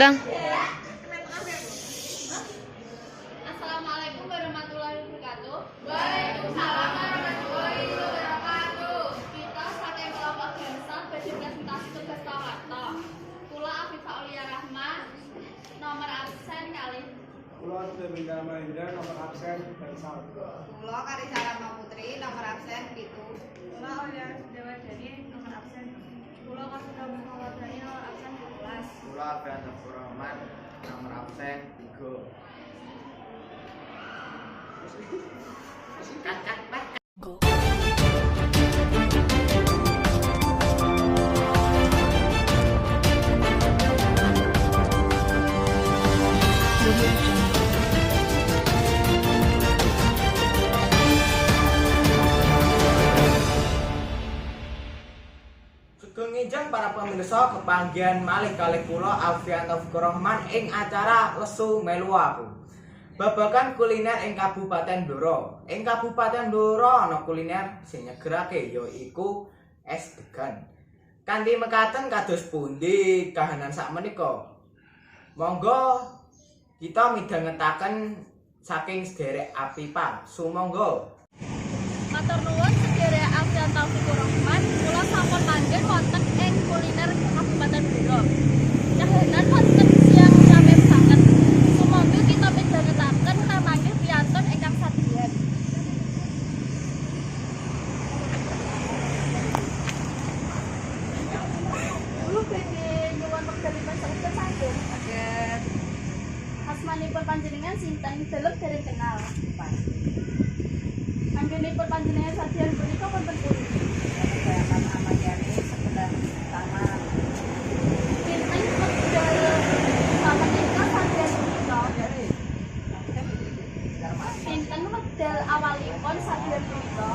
Sedang. Assalamualaikum warahmatullahi wabarakatuh. Waalaikumsalam warahmatullahi wabarakatuh. Kita saking kelompok Gensa badhe presentasi tugas Tawarta. Kula Afifah Aulia Rahma, nomor absen kalih. Kula Deminda Mahendra, nomor absen Bangsal. Kula Karisara Putri, nomor absen 7. Kula Aulia Dewa Dani, nomor absen. Kula Kasudha Muhammad Dani, nomor absen 12. Kula Abdul Rahman, nomor absen 3. Sugeng ngijeng para pemirsa kepanggihan malih kalih kula Alfian Taufikur Rahman ing acara Lesu Melu Aku. Babagan kuliner ing Kabupaten Blora. Ing Kabupaten Blora ana kuliner sing nyegerake yaiku es degan. Kanthi mekaten kados pundi kahanan sakmenika? Monggo kita midhangetaken saking sederek Apipa. Sumangga. Matur nuwun sedherek Alfian Taufikur Rahman, kula sampun manggen wonten ing kuliner Kabupaten Blora. Kahanan wonten siang sampe sanget. Sumangga kita midhangetaken kamanggih priyantun ingkang sadeyan. Kula badhe nyuwun wekdalipun saged saged. Saged. Asmanipun panjenengan sinten? Delok dereng kenal. Anggenipun panjenengan sadeyan punika wonten pundi? Kegiatan Amadiyani sebelah utama. Pinten wekdal samenika sadeyan punika? Pinten wekdal awalipun sadeyan punika?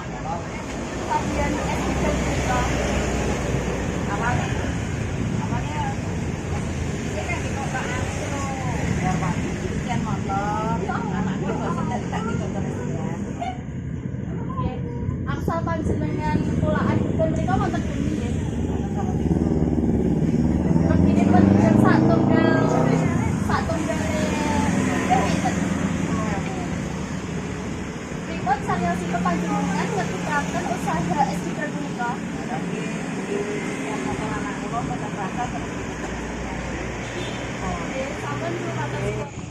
Sadeyan es degan punika. Awalnya ini kan di kota Asro. Sekian motor. Anakku bosan dari tadi terus ya. Nggih. Angsal panjenengan kulaan degan punika wonten pundi nggih? Reginipun jam satunggal pinten? Pripun sanesipun panjenengan ngetutaken usaha es degan punika? Tapi yang motor anakku kok terasa terus. Nggih, sampun lumaken sepuh.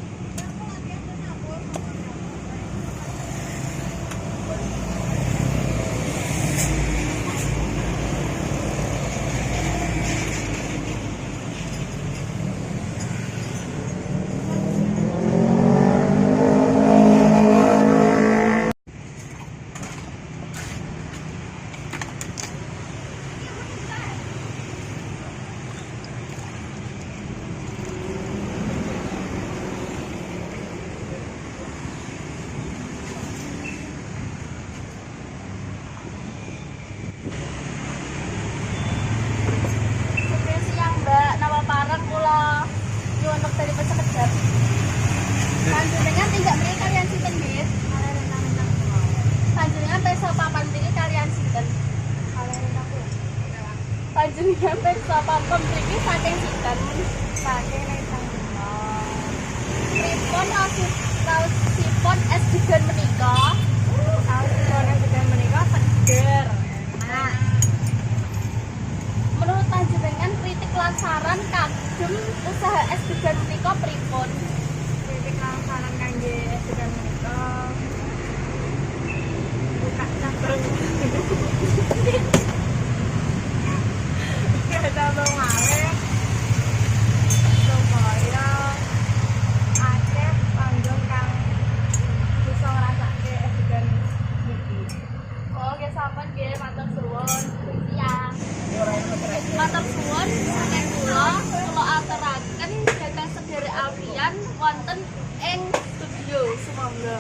Sugeng siang Mbak, nama parek kula nyuwun wekdalipun sekedhap. Panjenengan tindak mriki kaliyan sinten nggih? Panjenengan pirsa papan mriki kaliyan sinten? Panjenengan pirsa papan mriki saking sinten? Saking Nesang Bima. Pripun raosipun es degan menika? Raosipun es degan menika seger. Nah, menurut panjenengan kritik lansaran kagem usaha es degan menika pripun? Kritik lansaran kangge es degan menika buka cabang. Cabang malih supaya akeh panggon kang bisa ngrasake es degan niki. Oh, nggih sampun nggih, matur suwun. Siang. Matur suwun saking kula aturaken dhateng sedherek Alfian wonten ing studio sumangga.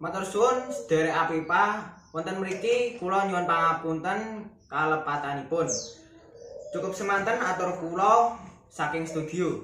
Matur suwun sederek Apipa, wonten mriki kula nyuwun pangapunten kalepatanipun. Cukup semanten atur kula saking studio.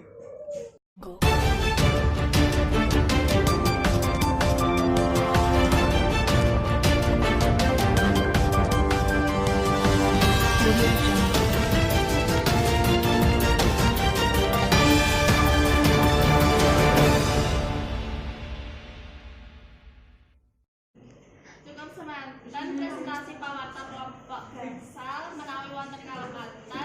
semanten presentasi pawarta kelompok gangsal menawi wonten kalengkatan